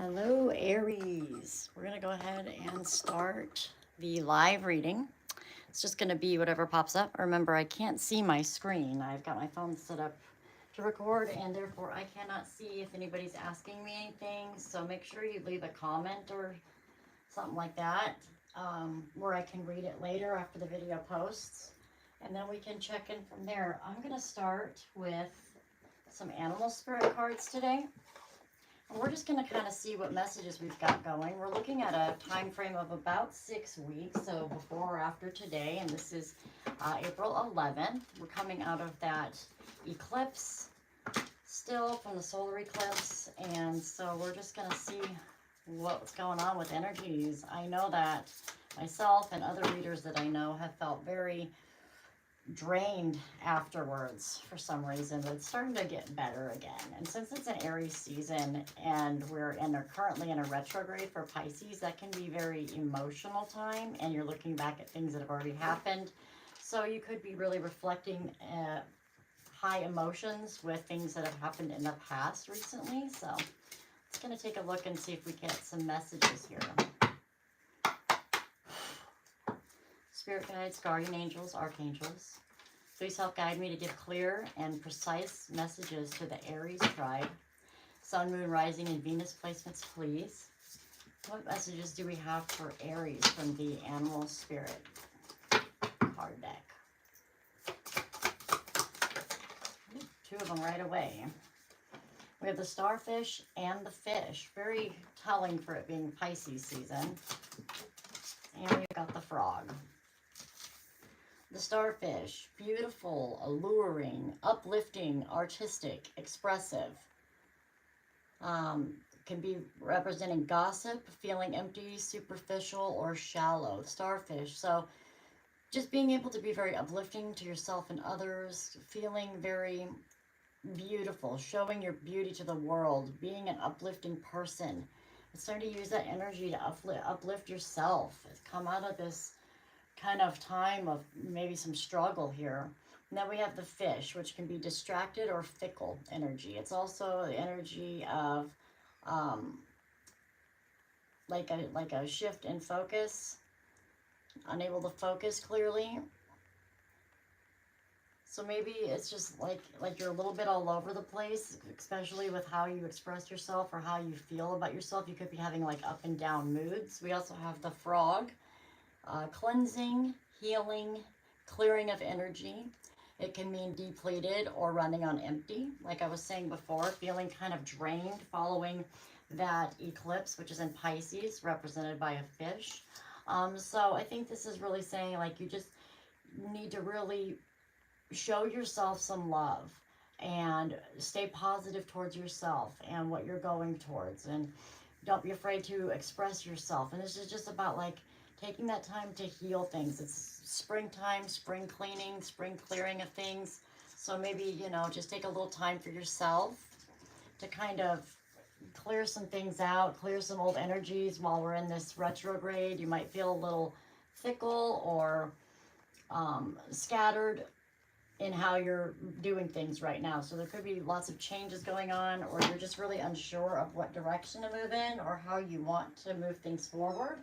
Hello, Aries. We're going to go ahead and start the live reading. It's just going to be whatever pops up. Remember, I can't see my screen. I've got my phone set up to record, and therefore I cannot see if anybody's asking me anything. So make sure you leave a comment or something like that, where I can read it later after the video posts. And then we can check in from there. I'm going to start with some animal spirit cards today. We're just going to kind of see what messages we've got going. We're looking at a time frame of about 6 weeks, so before or after today, and this is April 11th. We're coming out of that eclipse still from the solar eclipse, and so we're just going to see what's going on with energies. I know that myself and other readers that I know have felt very drained afterwards for some reason, but it's starting to get better again. And since it's an Aries season and we're currently in a retrograde for Pisces, that can be very emotional time, and you're looking back at things that have already happened. So you could be really reflecting high emotions with things that have happened in the past recently. So it's going to take a look and see if we get some messages here. Spirit guides, guardian angels, archangels, please help guide me to give clear and precise messages to the Aries tribe. Sun, Moon, Rising, and Venus placements, please. What messages do we have for Aries from the Animal Spirit card deck? Two of them right away. We have the starfish and the fish. Very telling for it being Pisces season. And we've got the frog. The starfish, beautiful, alluring, uplifting, artistic, expressive. Can be representing gossip, feeling empty, superficial, or shallow. Starfish. So just being able to be very uplifting to yourself and others, feeling very beautiful, showing your beauty to the world, being an uplifting person. It's starting to use that energy to uplift yourself. It's come out of this kind of time of maybe some struggle here. And then we have the fish, which can be distracted or fickle energy. It's also the energy of like a shift in focus, unable to focus clearly. So maybe it's just like you're a little bit all over the place, especially with how you express yourself or how you feel about yourself. You could be having like up and down moods. We also have the frog. Cleansing, healing, clearing of energy. It can mean depleted or running on empty. Like I was saying before, feeling kind of drained following that eclipse, which is in Pisces, represented by a fish. So I think this is really saying like you just need to really show yourself some love and stay positive towards yourself and what you're going towards. And don't be afraid to express yourself. And this is just about like taking that time to heal things. It's springtime, spring cleaning, spring clearing of things. So maybe, you know, just take a little time for yourself to kind of clear some things out, clear some old energies while we're in this retrograde. You might feel a little fickle or scattered in how you're doing things right now. So there could be lots of changes going on, or you're just really unsure of what direction to move in or how you want to move things forward.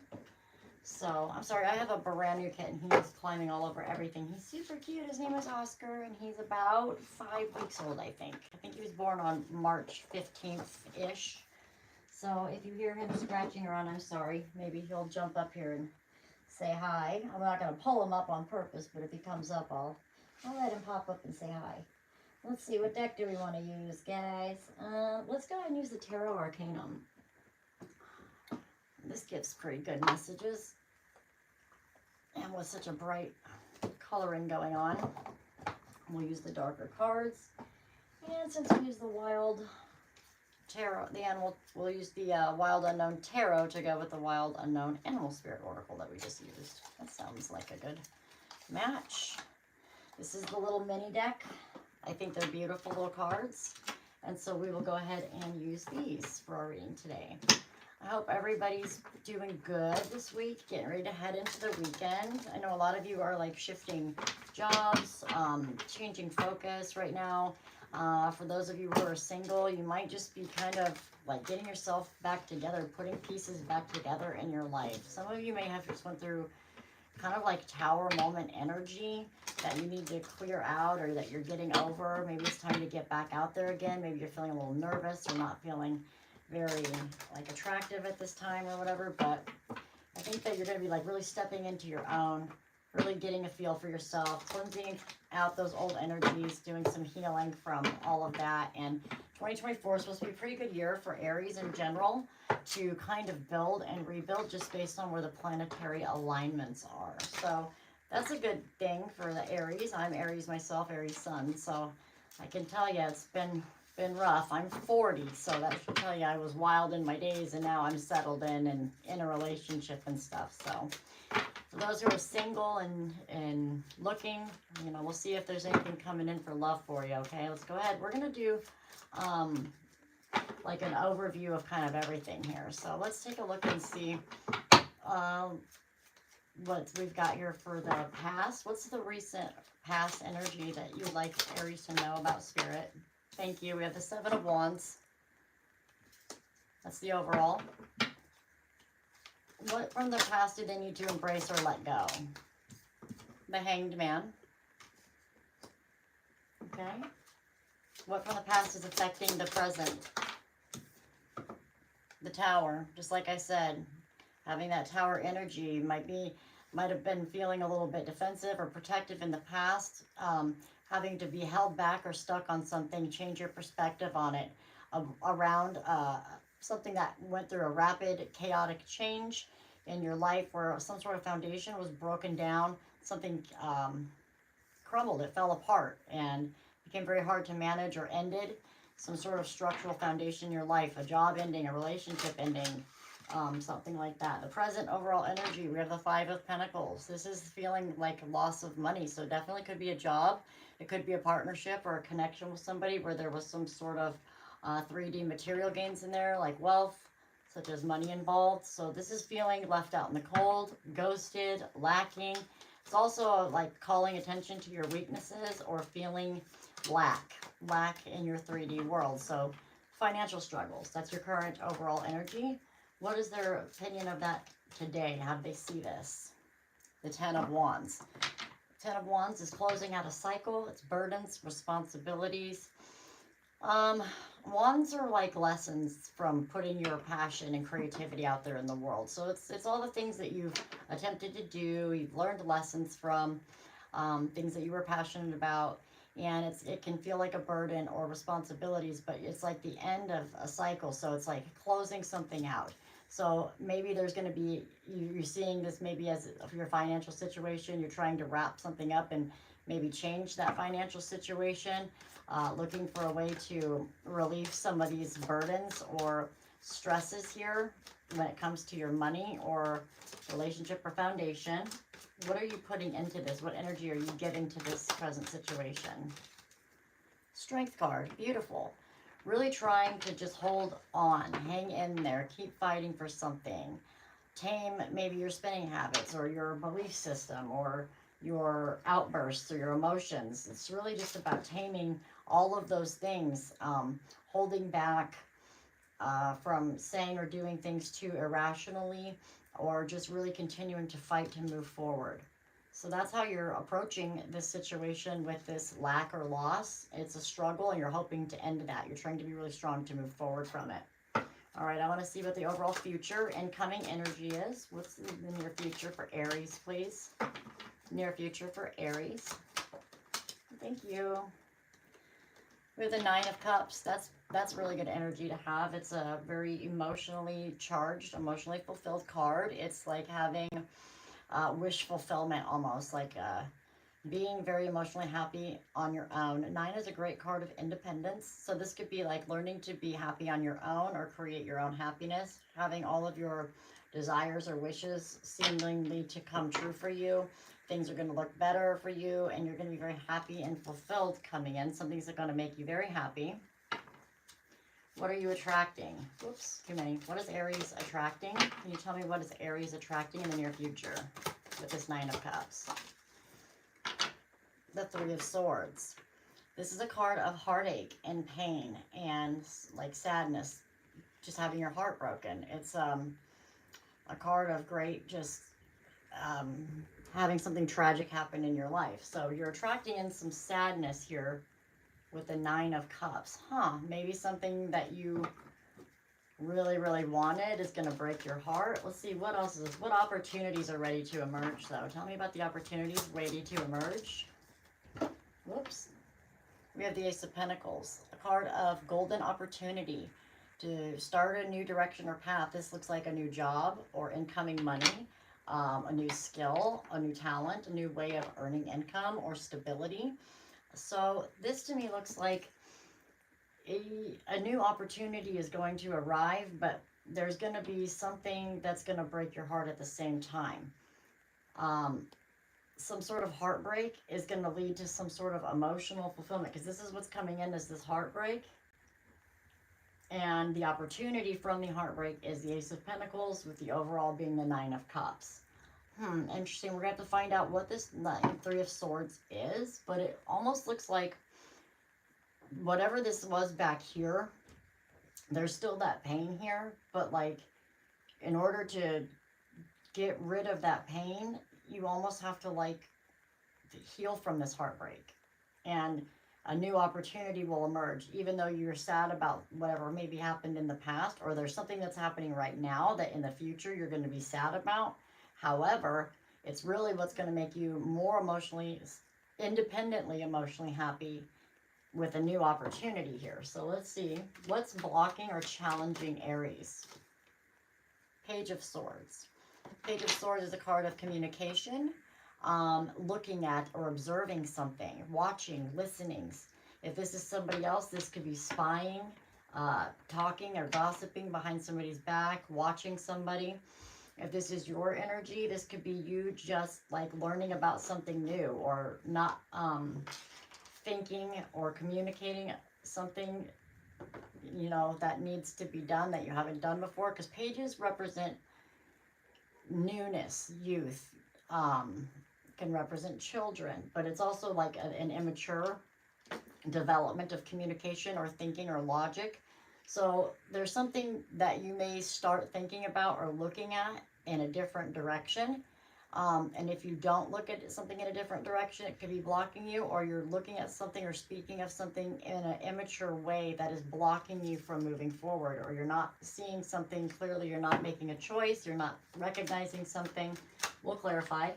So, I'm sorry, I have a brand new kitten. He is climbing all over everything. He's super cute. His name is Oscar, and he's about 5 weeks old, I think. I think he was born on March 15th-ish. So, if you hear him scratching around, I'm sorry. Maybe he'll jump up here and say hi. I'm not going to pull him up on purpose, but if he comes up, I'll let him pop up and say hi. Let's see, what deck do we want to use, guys? Let's go ahead and use the Tarot Arcanum. This gives pretty good messages. And with such a bright coloring going on, we'll use the darker cards. And since we use the Wild Tarot, we'll use the Wild Unknown Tarot to go with the Wild Unknown Animal Spirit Oracle that we just used. That sounds like a good match. This is the little mini deck. I think they're beautiful little cards. And so we will go ahead and use these for our reading today. I hope everybody's doing good this week, getting ready to head into the weekend. I know a lot of you are like shifting jobs, changing focus right now. For those of you who are single, you might just be kind of like getting yourself back together, putting pieces back together in your life. Some of you may have just went through kind of like tower moment energy that you need to clear out or that you're getting over. Maybe it's time to get back out there again. Maybe you're feeling a little nervous or not feeling very like attractive at this time or whatever. But I think that you're going to be like really stepping into your own, really getting a feel for yourself, cleansing out those old energies, doing some healing from all of that. And 2024 is supposed to be a pretty good year for Aries in general to kind of build and rebuild just based on where the planetary alignments are. So that's a good thing for the Aries. I'm Aries myself, Aries sun. So I can tell you it's been rough. I'm 40, so that should tell you I was wild in my days, and now I'm settled in a relationship and stuff. So for those who are single and looking, you know, we'll see if there's anything coming in for love for you. Okay, let's go ahead. We're gonna do like an overview of kind of everything here. So let's take a look and see what we've got here for the past. What's the recent past energy that you'd like Aries to know about, Spirit? Thank you. We have the Seven of Wands. That's the overall. What from the past do they need to embrace or let go? The Hanged Man. Okay. What from the past is affecting the present? The Tower. Just like I said, having that Tower energy might have been feeling a little bit defensive or protective in the past. Having to be held back or stuck on something, change your perspective on it around something that went through a rapid, chaotic change in your life where some sort of foundation was broken down, something crumbled, it fell apart and became very hard to manage or ended. Some sort of structural foundation in your life, a job ending, a relationship ending, something like that. The present overall energy, we have the Five of Pentacles. This is feeling like loss of money, so definitely could be a job. It could be a partnership or a connection with somebody where there was some sort of 3D material gains in there, like wealth, such as money involved. So this is feeling left out in the cold, ghosted, lacking. It's also like calling attention to your weaknesses or feeling lack in your 3D world. So financial struggles, that's your current overall energy. What is their opinion of that today? How do they see this? The Ten of Wands. Ten of Wands is closing out a cycle. It's burdens, responsibilities. Wands are like lessons from putting your passion and creativity out there in the world. So it's all the things that you've attempted to do. You've learned lessons from things that you were passionate about. And it can feel like a burden or responsibilities, but it's like the end of a cycle. So it's like closing something out. So maybe there's going to be, you're seeing this maybe as your financial situation. You're trying to wrap something up and maybe change that financial situation. Looking for a way to relieve some of these burdens or stresses here when it comes to your money or relationship or foundation. What are you putting into this? What energy are you giving to this present situation? Strength card. Beautiful. Really trying to just hold on, hang in there, keep fighting for something. Tame maybe your spending habits or your belief system or your outbursts or your emotions. It's really just about taming all of those things, holding back from saying or doing things too irrationally, or just really continuing to fight to move forward. So that's how you're approaching this situation with this lack or loss. It's a struggle and you're hoping to end that. You're trying to be really strong to move forward from it. All right, I want to see what the overall future incoming energy is. What's the near future for Aries, please? Near future for Aries. Thank you. We have the Nine of Cups. That's really good energy to have. It's a very emotionally charged, emotionally fulfilled card. It's like having wish fulfillment almost, like being very emotionally happy on your own. Nine is a great card of independence. So this could be like learning to be happy on your own or create your own happiness, having all of your desires or wishes seemingly to come true for you. Things are going to look better for you and you're going to be very happy and fulfilled coming in. Something's going to make you very happy. What are you attracting? Whoops, too many. What is Aries attracting? Can you tell me what is Aries attracting in the near future with this Nine of Cups? The Three of Swords. This is a card of heartache and pain and like sadness, just having your heart broken. It's a card of great just um, having something tragic happen in your life. So you're attracting in some sadness here with the Nine of Cups. Maybe something that you really, really wanted is going to break your heart. Let's see, what else is, what opportunities are ready to emerge, though? Tell me about the opportunities ready to emerge. Whoops. We have the Ace of Pentacles, a card of golden opportunity to start a new direction or path. This looks like a new job or incoming money, a new skill, a new talent, a new way of earning income or stability. So this to me looks like a new opportunity is going to arrive, but there's going to be something that's going to break your heart at the same time. Some sort of heartbreak is going to lead to some sort of emotional fulfillment, because this is what's coming in, is this heartbreak. And the opportunity from the heartbreak is the Ace of Pentacles, with the overall being the Nine of Cups. Interesting. We're going to have to find out what this Three of Swords is, but it almost looks like whatever this was back here, there's still that pain here, but like in order to get rid of that pain, you almost have to like heal from this heartbreak, and a new opportunity will emerge, even though you're sad about whatever maybe happened in the past, or there's something that's happening right now that in the future you're going to be sad about. However, it's really what's going to make you more independently emotionally happy with a new opportunity here. So let's see, what's blocking or challenging Aries? Page of Swords. Page of Swords is a card of communication, looking at or observing something, watching, listening. If this is somebody else, this could be spying, talking or gossiping behind somebody's back, watching somebody. If this is your energy, this could be you just like learning about something new, or not thinking or communicating something, you know, that needs to be done that you haven't done before, because pages represent newness, youth, can represent children, but it's also like an immature development of communication or thinking or logic. So there's something that you may start thinking about or looking at in a different direction. And if you don't look at something in a different direction, it could be blocking you, or you're looking at something or speaking of something in an immature way that is blocking you from moving forward, or you're not seeing something clearly, you're not making a choice, you're not recognizing something. We'll clarify.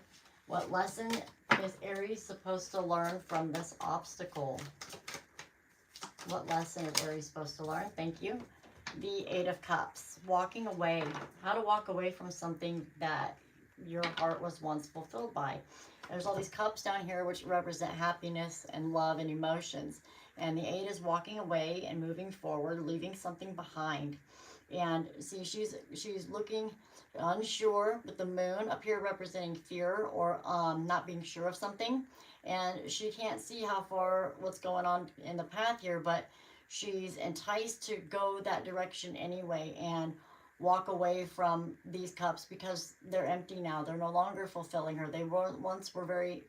What lesson is Aries supposed to learn from this obstacle? What lesson is Aries supposed to learn? Thank you. The Eight of Cups. Walking away. How to walk away from something that your heart was once fulfilled by. There's all these cups down here which represent happiness and love and emotions. And the Eight is walking away and moving forward, leaving something behind. And see, she's looking unsure, with the Moon up here representing fear or not being sure of something. And she can't see how far, what's going on in the path here, but she's enticed to go that direction anyway and walk away from these cups because they're empty now. They're no longer fulfilling her. They once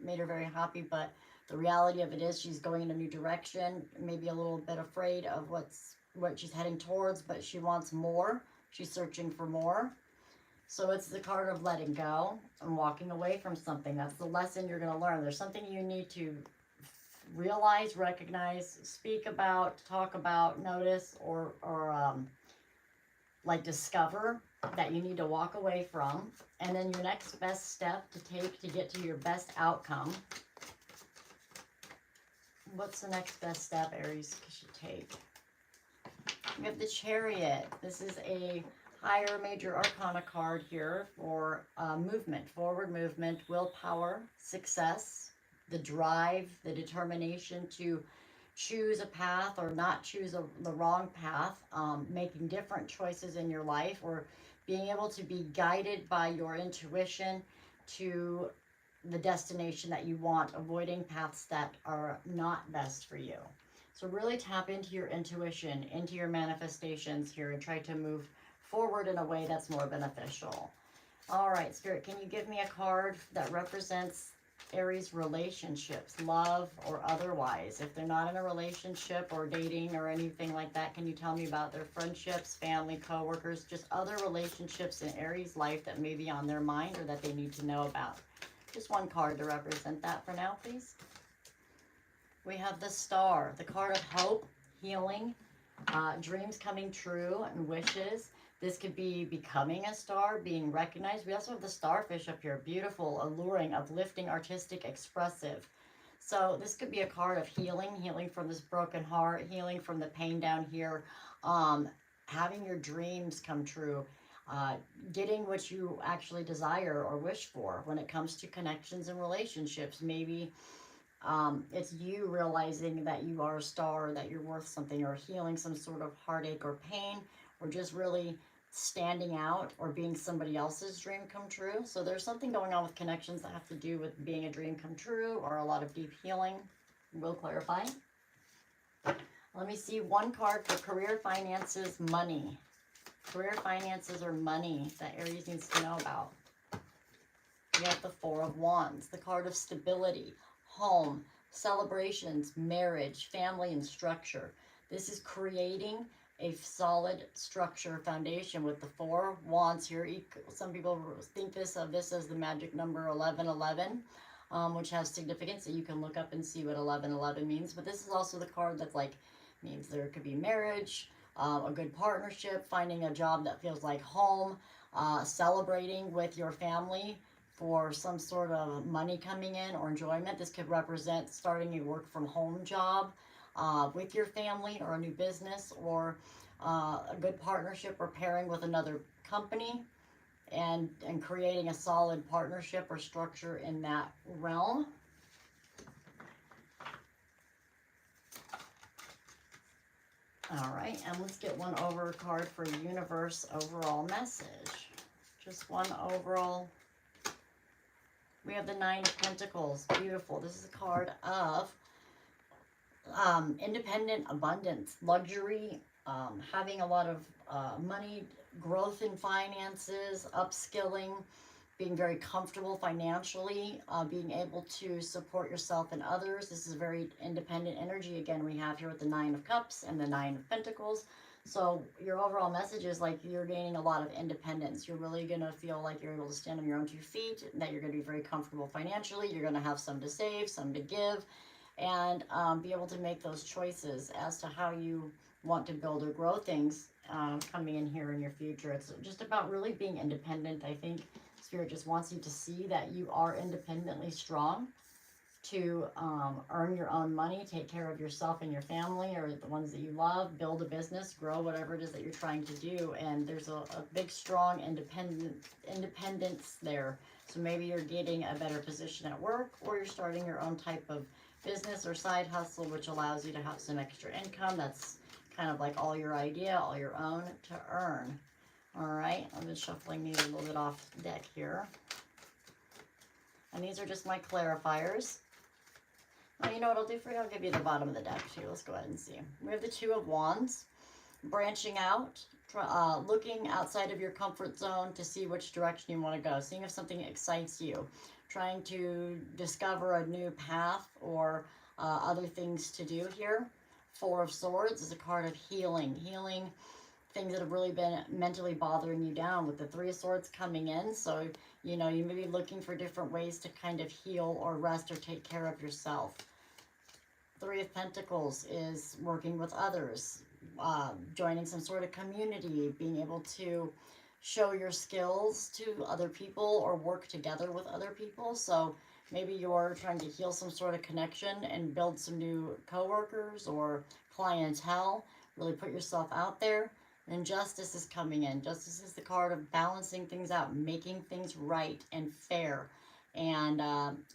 made her very happy, but the reality of it is she's going in a new direction, maybe a little bit afraid of what she's heading towards, but she wants more. She's searching for more. So it's the card of letting go and walking away from something. That's the lesson you're going to learn. There's something you need to realize, recognize, speak about, talk about, notice, or like discover that you need to walk away from. And then your next best step to take to get to your best outcome. What's the next best step Aries should take? We have the Chariot. This is a higher major arcana card here for movement, forward movement, willpower, success, the drive, the determination to choose a path or not choose the wrong path, making different choices in your life, or being able to be guided by your intuition to the destination that you want, avoiding paths that are not best for you. So really tap into your intuition, into your manifestations here, and try to move forward in a way that's more beneficial. All right, Spirit, can you give me a card that represents Aries relationships, love or otherwise. If they're not in a relationship or dating or anything like that, can you tell me about their friendships, family, co-workers, just other relationships in Aries life that may be on their mind or that they need to know about? Just one card to represent that for now, please. We have the Star, the card of hope, healing, dreams coming true, and wishes. This could be becoming a star, being recognized. We also have the starfish up here. Beautiful, alluring, uplifting, artistic, expressive. So this could be a card of healing, healing from this broken heart, healing from the pain down here, having your dreams come true, getting what you actually desire or wish for when it comes to connections and relationships. Maybe it's you realizing that you are a star, that you're worth something, or healing some sort of heartache or pain, or just really standing out or being somebody else's dream come true. So there's something going on with connections that have to do with being a dream come true or a lot of deep healing. We'll clarify. Let me see one card for career, finances, money. Career, finances, or money that Aries needs to know about. We have the Four of Wands, the card of stability, home, celebrations, marriage, family, and structure. This is creating a solid structure foundation with the Four of Wands here. Some people think of this as the magic number 1111, which has significance that you can look up and see what 1111 means. But this is also the card that's like, means there could be marriage, a good partnership, finding a job that feels like home, celebrating with your family for some sort of money coming in or enjoyment. This could represent starting a work from home job with your family, or a new business, or a good partnership or pairing with another company, and creating a solid partnership or structure in that realm. All right, and let's get one over card for universe overall message. Just one overall. We have the Nine of Pentacles. Beautiful. This is a card of independent abundance, luxury, having a lot of money, growth in finances, upskilling, being very comfortable financially, being able to support yourself and others. This is very independent energy. Again, we have here with the Nine of Cups and the Nine of Pentacles. So your overall message is like you're gaining a lot of independence. You're really going to feel like you're able to stand on your own 2 feet, that you're going to be very comfortable financially. You're going to have some to save, some to give, and be able to make those choices as to how you want to build or grow things coming in here in your future. It's just about really being independent. I think Spirit just wants you to see that you are independently strong to earn your own money, take care of yourself and your family or the ones that you love, build a business, grow whatever it is that you're trying to do. And there's a big, strong independence there. So maybe you're getting a better position at work, or you're starting your own type of business or side hustle, which allows you to have some extra income. That's kind of like all your idea, all your own to earn. All right, I'm just shuffling these a little bit off the deck here. And these are just my clarifiers. Well, you know what I'll do for you? I'll give you the bottom of the deck too. Let's go ahead and see. We have the Two of Wands, branching out, looking outside of your comfort zone to see which direction you want to go, seeing if something excites you, trying to discover a new path or other things to do here. Four of Swords is a card of healing, things that have really been mentally bothering you down, with the Three of Swords coming in. So, you know, you may be looking for different ways to kind of heal or rest or take care of yourself. Three of Pentacles is working with others, joining some sort of community, being able to show your skills to other people or work together with other people. So maybe you're trying to heal some sort of connection and build some new coworkers or clientele, really put yourself out there. And Justice is coming in. Justice is the card of balancing things out, making things right and fair. And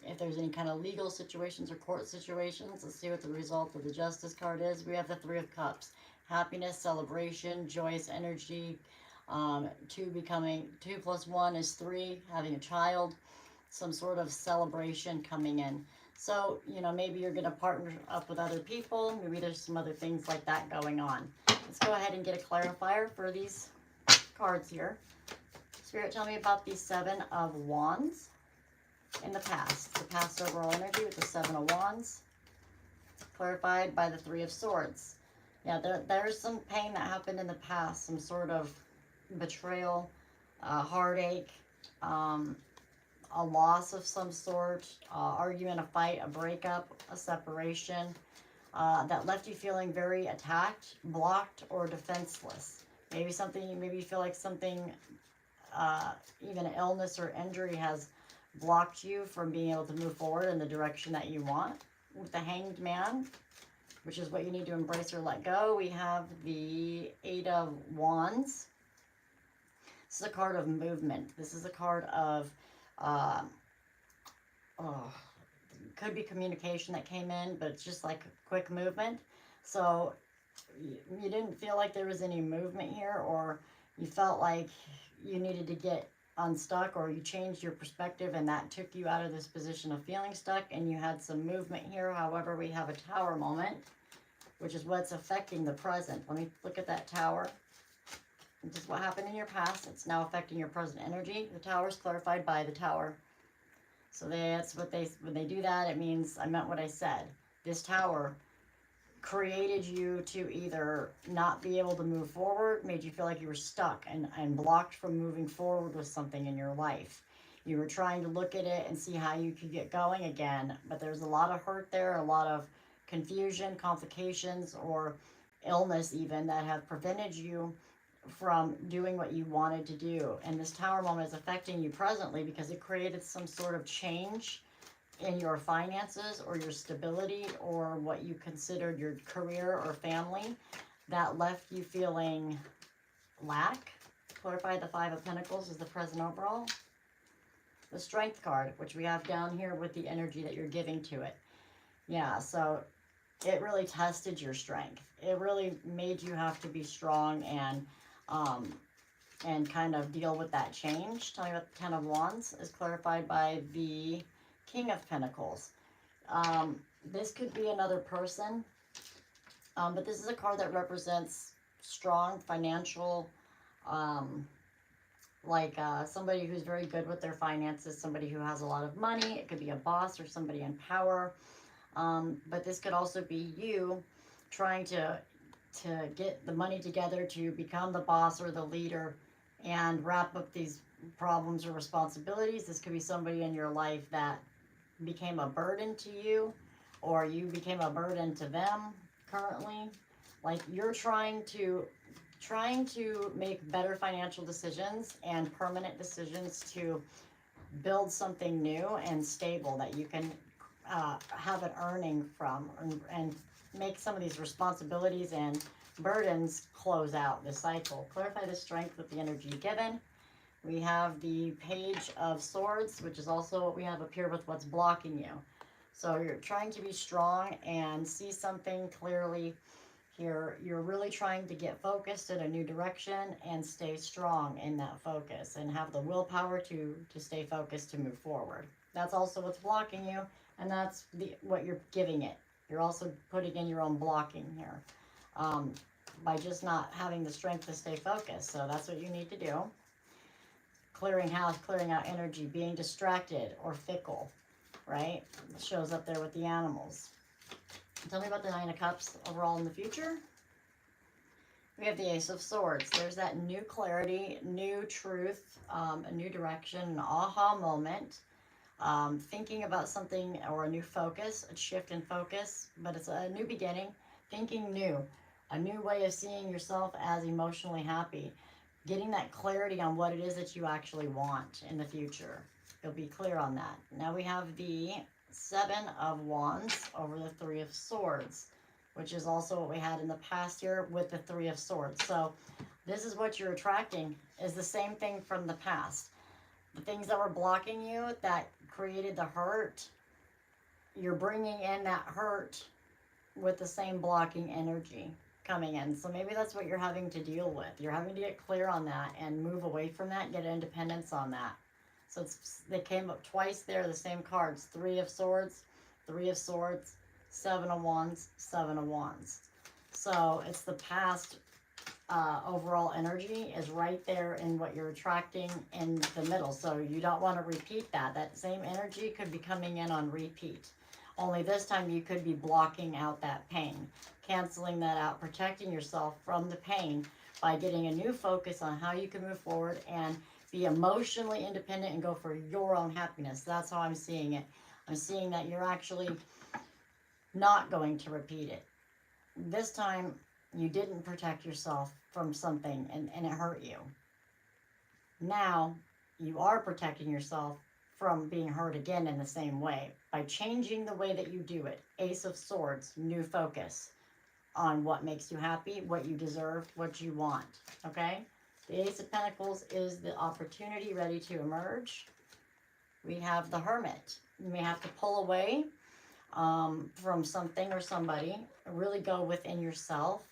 if there's any kind of legal situations or court situations, let's see what the result of the Justice card is. We have the Three of Cups. Happiness, celebration, joyous energy. 2 plus 1 is 3, having a child. Some sort of celebration coming in. So, you know, maybe you're going to partner up with other people. Maybe there's some other things like that going on. Let's go ahead and get a clarifier for these cards here. Spirit, tell me about the Seven of Wands. in the past overall energy with the Seven of Wands, clarified by the Three of Swords. Yeah, there's some pain that happened in the past, some sort of betrayal, heartache, a loss of some sort, argument, a fight, a breakup, a separation, that left you feeling very attacked, blocked, or defenseless. Maybe you feel like something, even illness or injury has blocked you from being able to move forward in the direction that you want. With the Hanged Man, which is what you need to embrace or let go, we have the Eight of Wands. This is a card of movement. This is a card of, could be communication that came in, but it's just like quick movement. So you didn't feel like there was any movement here, or you felt like you needed to get unstuck, or you changed your perspective and that took you out of this position of feeling stuck, and you had some movement here. However, we have a Tower moment, which is what's affecting the present. Let me look at that Tower. This is what happened in your past. It's now affecting your present energy. The Tower is clarified by the Tower. So that's what when they do that, it means I meant what I said. This Tower created you to either not be able to move forward, made you feel like you were stuck and blocked from moving forward with something in your life. You were trying to look at it and see how you could get going again, but there's a lot of hurt there, a lot of confusion, complications, or illness even that have prevented you from doing what you wanted to do. And this Tower moment is affecting you presently because it created some sort of change in your finances or your stability or what you considered your career or family that left you feeling lack. Clarify the Five of Pentacles is the present overall. The Strength card, which we have down here with the energy that you're giving to it. Yeah, so it really tested your strength. It really made you have to be strong and kind of deal with that change. Tell me about the Ten of Wands is clarified by the King of Pentacles. This could be another person, but this is a card that represents strong financial, somebody who's very good with their finances, somebody who has a lot of money. It could be a boss or somebody in power, but this could also be you trying to get the money together to become the boss or the leader and wrap up these problems or responsibilities. This could be somebody in your life that became a burden to you, or you became a burden to them currently. Like you're trying to make better financial decisions and permanent decisions to build something new and stable that you can have an earning from, and make some of these responsibilities and burdens close out the cycle. Clarify the Strength with the energy given. We have the Page of Swords, which is also what we have up here with what's blocking you. So you're trying to be strong and see something clearly here. You're really trying to get focused in a new direction and stay strong in that focus and have the willpower to stay focused, to move forward. That's also what's blocking you, and that's what you're giving it. You're also putting in your own blocking here by just not having the strength to stay focused. So that's what you need to do. Clearing house, clearing out energy, being distracted or fickle, right? It shows up there with the animals. Tell me about the Nine of Cups overall in the future. We have the Ace of Swords. There's that new clarity, new truth, a new direction, an aha moment. Thinking about something or a new focus, a shift in focus, but it's a new beginning. Thinking new, a new way of seeing yourself as emotionally happy. Getting that clarity on what it is that you actually want in the future. You'll be clear on that. Now we have the Seven of Wands over the Three of Swords, which is also what we had in the past year with the Three of Swords. So this is what you're attracting, is the same thing from the past. The things that were blocking you, that created the hurt, you're bringing in that hurt with the same blocking energy coming in. So maybe that's what you're having to deal with. You're having to get clear on that and move away from that, get independence on that. So they came up twice there, the same cards. Three of Swords, Seven of Wands, Seven of Wands. So it's the past overall energy is right there in what you're attracting in the middle. So you don't want to repeat that. That same energy could be coming in on repeat. Only this time you could be blocking out that pain, canceling that out, protecting yourself from the pain by getting a new focus on how you can move forward and be emotionally independent and go for your own happiness. That's how I'm seeing it. I'm seeing that you're actually not going to repeat it. This time you didn't protect yourself from something and it hurt you. Now you are protecting yourself from being hurt again in the same way by changing the way that you do it. Ace of Swords, new focus on what makes you happy, what you deserve, what you want. Okay? The Ace of Pentacles is the opportunity ready to emerge. We have the Hermit. You may have to pull away from something or somebody. Really go within yourself.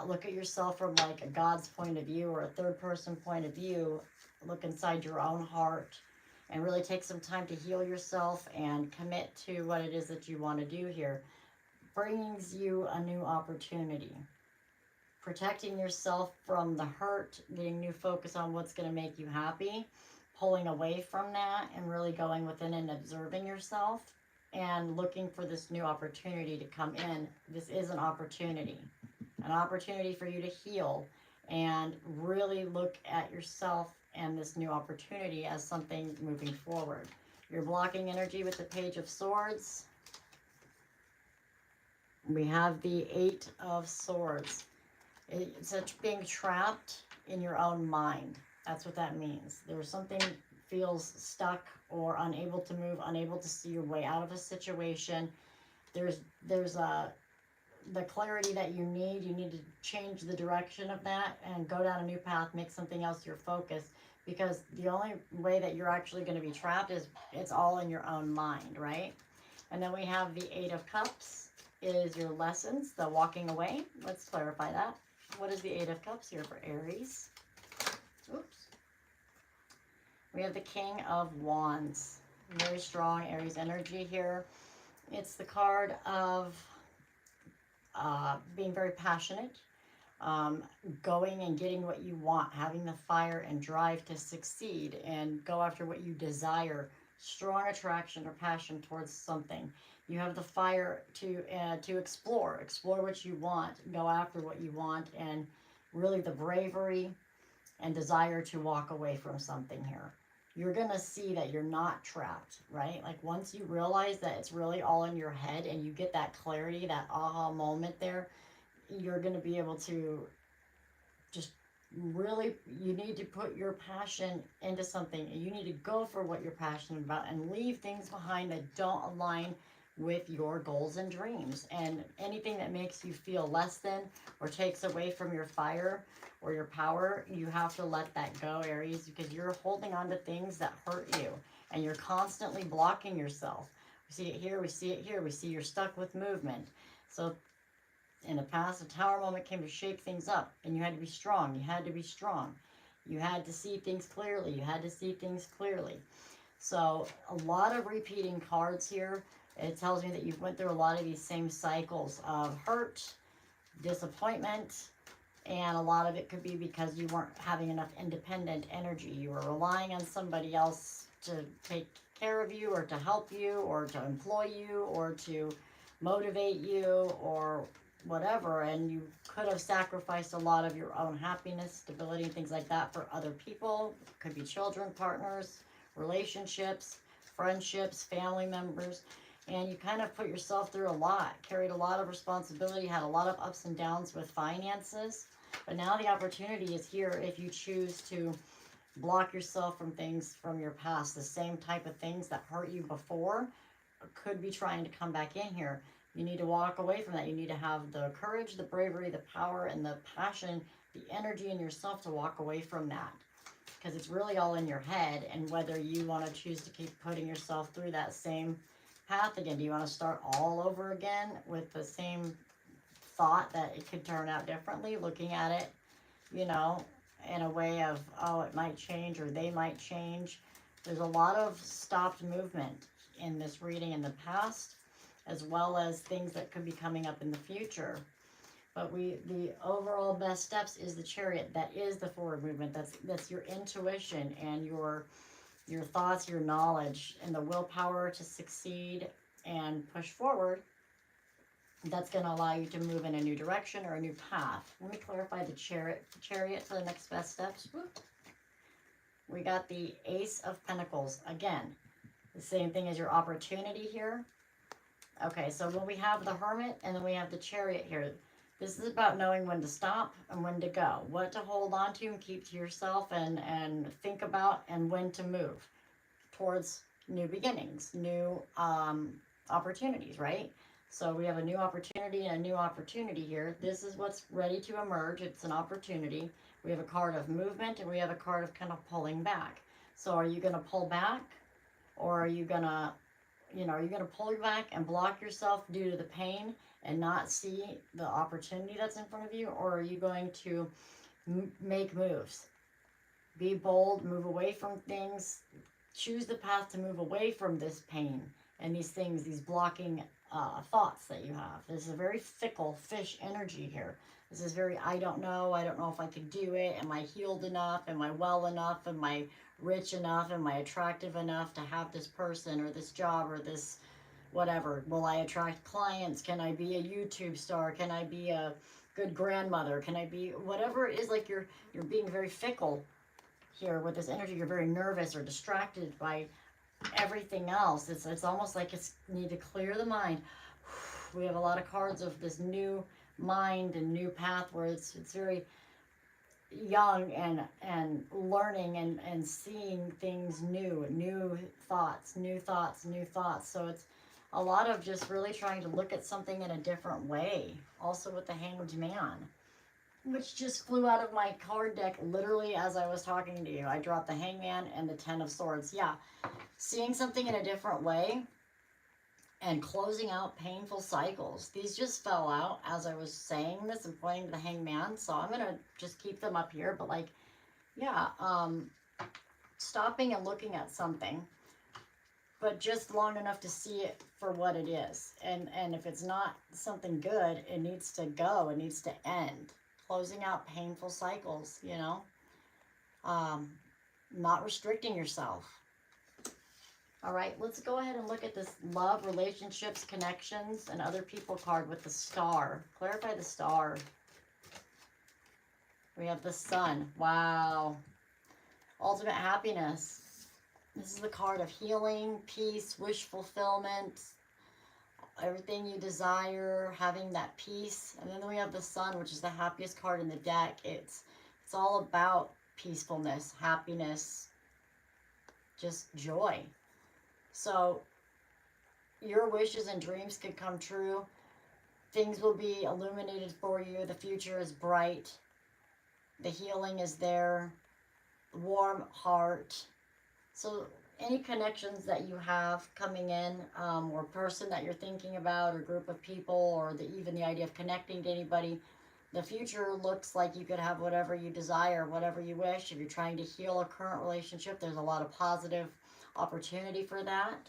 Look at yourself from like a God's point of view or a third person point of view. Look inside your own heart and really take some time to heal yourself and commit to what it is that you want to do here. Brings you a new opportunity. Protecting yourself from the hurt, getting new focus on what's going to make you happy, pulling away from that and really going within and observing yourself and looking for this new opportunity to come in. This is an opportunity for you to heal and really look at yourself and this new opportunity as something moving forward. You're blocking energy with the Page of Swords. We have the Eight of Swords. It's being trapped in your own mind. That's what that means. There's something feels stuck or unable to move, unable to see your way out of a situation. There's the clarity that you need. You need to change the direction of that and go down a new path, make something else your focus, because the only way that you're actually going to be trapped is it's all in your own mind, right? And then we have the Eight of Cups is your lessons, the walking away. Let's clarify that. What is the Eight of Cups here for Aries? Oops. We have the King of Wands. Very strong Aries energy here. It's the card of being very passionate, going and getting what you want, having the fire and drive to succeed and go after what you desire, strong attraction or passion towards something. You have the fire to explore what you want, go after what you want, and really the bravery and desire to walk away from something here. You're going to see that you're not trapped, right? Like once you realize that it's really all in your head and you get that clarity, that aha moment there, you're going to be able to just really, you need to put your passion into something. You need to go for what you're passionate about and leave things behind that don't align with your goals and dreams. And anything that makes you feel less than or takes away from your fire or your power, you have to let that go, Aries, because you're holding on to things that hurt you and you're constantly blocking yourself. We see it here, we see it here, we see you're stuck with movement. So in the past, a Tower moment came to shake things up and you had to be strong. You had to be strong. You had to see things clearly. You had to see things clearly. So a lot of repeating cards here. It tells me that you've went through a lot of these same cycles of hurt, disappointment, and a lot of it could be because you weren't having enough independent energy. You were relying on somebody else to take care of you or to help you or to employ you or to motivate you or whatever, and you could have sacrificed a lot of your own happiness, stability, and things like that for other people. Could be children, partners, relationships, friendships, family members. And you kind of put yourself through a lot, carried a lot of responsibility, had a lot of ups and downs with finances. But now the opportunity is here if you choose to block yourself from things from your past. The same type of things that hurt you before could be trying to come back in here. You need to walk away from that. You need to have the courage, the bravery, the power, and the passion, the energy in yourself to walk away from that. Because it's really all in your head, and whether you want to choose to keep putting yourself through that same path again. Do you want to start all over again with the same thought that it could turn out differently, looking at it, you know, in a way of, oh, it might change or they might change. There's a lot of stopped movement in this reading in the past, as well as things that could be coming up in the future. But the overall best steps is the Chariot. That is the forward movement. That's your intuition and your thoughts, your knowledge, and the willpower to succeed and push forward. That's going to allow you to move in a new direction or a new path. Let me clarify the Chariot for the next best steps. Whoop. We got the Ace of Pentacles. Again, the same thing as your opportunity here. Okay, so when we have the Hermit and then we have the Chariot here, this is about knowing when to stop and when to go, what to hold on to and keep to yourself and think about, and when to move towards new beginnings, new opportunities, right? So we have a new opportunity and a new opportunity here. This is what's ready to emerge. It's an opportunity. We have a card of movement and we have a card of kind of pulling back. So are you going to pull back, or are you going to, are you going to pull back and block yourself due to the pain and not see the opportunity that's in front of you? Or are you going to make moves? Be bold, move away from things, choose the path to move away from this pain and these things, these blocking thoughts that you have. This is a very fickle fish energy here. This is very, I don't know if I could do it. Am I healed enough? Am I well enough? Am I rich enough? Am I attractive enough to have this person or this job or this whatever? Will I attract clients? Can I be a YouTube star? Can I be a good grandmother? Can I be whatever it is? Like you're being very fickle here with this energy. You're very nervous or distracted by everything else. It's almost like it's need to clear the mind. We have a lot of cards of this new mind and new path where it's very young and learning and seeing things new thoughts. So it's a lot of just really trying to look at something in a different way. Also with the Hanged Man, which just flew out of my card deck literally as I was talking to you. I dropped the Hangman and the Ten of Swords. Yeah, seeing something in a different way and closing out painful cycles. These just fell out as I was saying this and pointing to the Hangman, so I'm going to just keep them up here. But like, yeah, stopping and looking at something, but just long enough to see it for what it is. And if it's not something good, it needs to go. It needs to end. Closing out painful cycles, not restricting yourself. All right, let's go ahead and look at this love, relationships, connections, and other people card with the Star. Clarify the Star. We have the Sun. Wow. Ultimate happiness. This is the card of healing, peace, wish fulfillment, everything you desire, having that peace. And then we have the Sun, which is the happiest card in the deck. It's all about peacefulness, happiness, just joy. So your wishes and dreams could come true. Things will be illuminated for you. The future is bright. The healing is there. Warm heart. So any connections that you have coming in, or person that you're thinking about, or group of people, or even the idea of connecting to anybody, the future looks like you could have whatever you desire, whatever you wish. If you're trying to heal a current relationship, there's a lot of positive opportunity for that.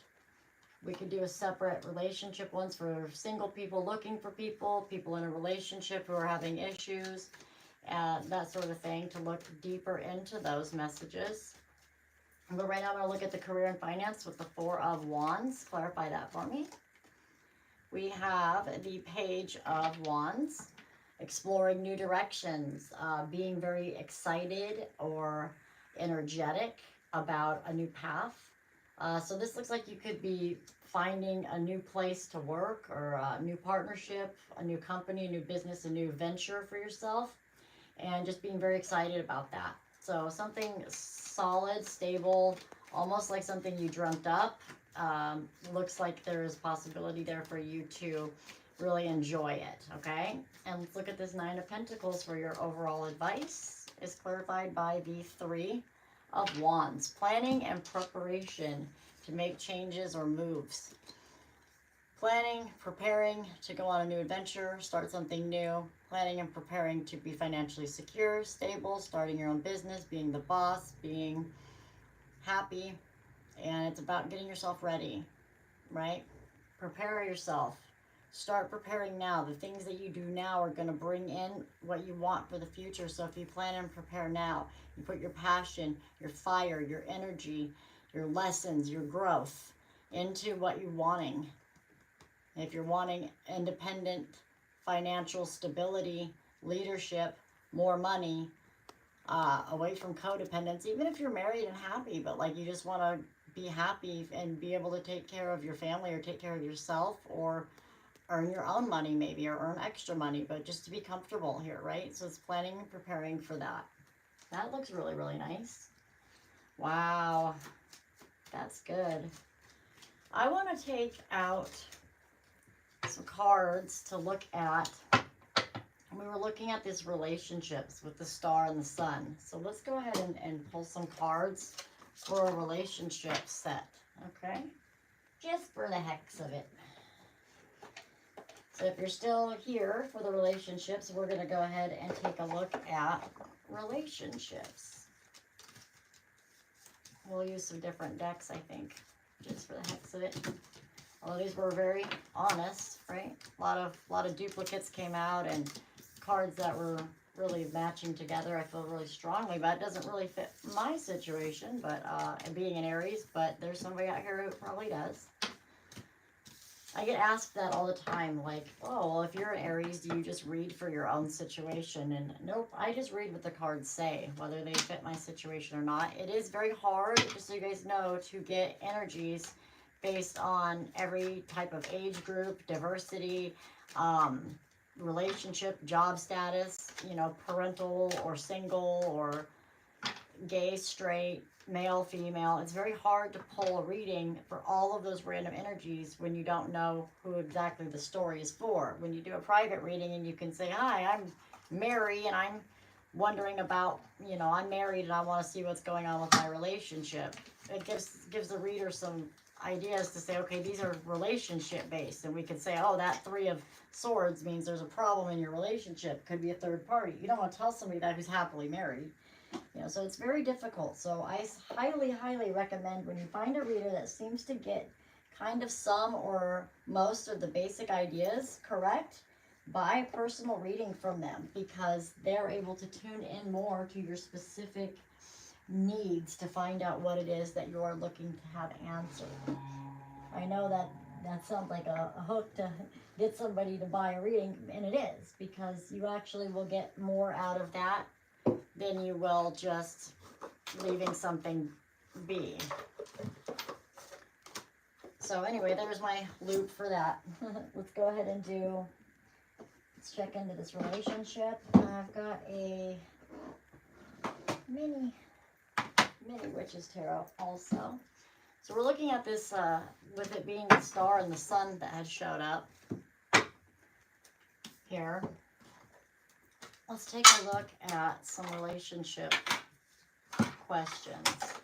We could do a separate relationship ones for single people looking for people in a relationship who are having issues, that sort of thing, to look deeper into those messages. But right now I'm going to look at the career and finance with the Four of Wands. Clarify that for me. We have the Page of Wands, exploring new directions, being very excited or energetic about a new path. So this looks like you could be finding a new place to work, or a new partnership, a new company, a new business, a new venture for yourself, and just being very excited about that. So something solid, stable, almost like something you dreamt up. Looks like there is possibility there for you to really enjoy it, okay? And let's look at this Nine of Pentacles for your overall advice. Is clarified by the Three of Wands. Planning and preparation to make changes or moves. Planning, preparing to go on a new adventure, start something new. Planning and preparing to be financially secure, stable, starting your own business, being the boss, being happy. And it's about getting yourself ready, right? Prepare yourself Start preparing now. The things that you do now are going to bring in what you want for the future. So if you plan and prepare now, you put your passion, your fire, your energy, your lessons, your growth into what you're wanting. If you're wanting independent financial stability, leadership, more money, away from codependence, even if you're married and happy, but like you just want to be happy and be able to take care of your family or take care of yourself or earn your own money maybe or earn extra money, but just to be comfortable here, right? So it's planning and preparing for that. That looks really, really nice. Wow, that's good. I want to take out some cards to look at. We were looking at these relationships with the star and the sun. So let's go ahead and pull some cards for a relationship set, okay? Just for the heck of it. So if you're still here for the relationships, we're going to go ahead and take a look at relationships. We'll use some different decks, I think, just for the heck of it. Although these were very honest, right? A lot of duplicates came out and cards that were really matching together. I feel really strongly, but it doesn't really fit my situation, but and being an Aries, but there's somebody out here who probably does. I get asked that all the time, like, oh, well, if you're an Aries, do you just read for your own situation? And nope, I just read what the cards say, whether they fit my situation or not. It is very hard, just so you guys know, to get energies based on every type of age group, diversity, relationship, job status, you know, parental or single or gay, straight, male, female. It's very hard to pull a reading for all of those random energies when you don't know who exactly the story is for. When you do a private reading and you can say, hi, I'm Mary and I'm wondering about, you know, I'm married and I want to see what's going on with my relationship. It gives the reader some ideas to say, okay, these are relationship based, and we could say, oh, that 3 of Swords means there's a problem in your relationship. Could be a third party. You don't want to tell somebody that who's happily married. You know, so it's very difficult. So I highly, highly recommend when you find a reader that seems to get kind of some or most of the basic ideas correct, buy a personal reading from them, because they're able to tune in more to your specific needs to find out what it is that you're looking to have answered. I know that sounds like a hook to get somebody to buy a reading, and it is, because you actually will get more out of that than you will just leaving something be. So anyway, there's my loop for that. Let's go ahead and let's check into this relationship. I've got a mini Witch's Tarot also. So we're looking at this with it being the star and the sun that had showed up here. Let's take a look at some relationship questions.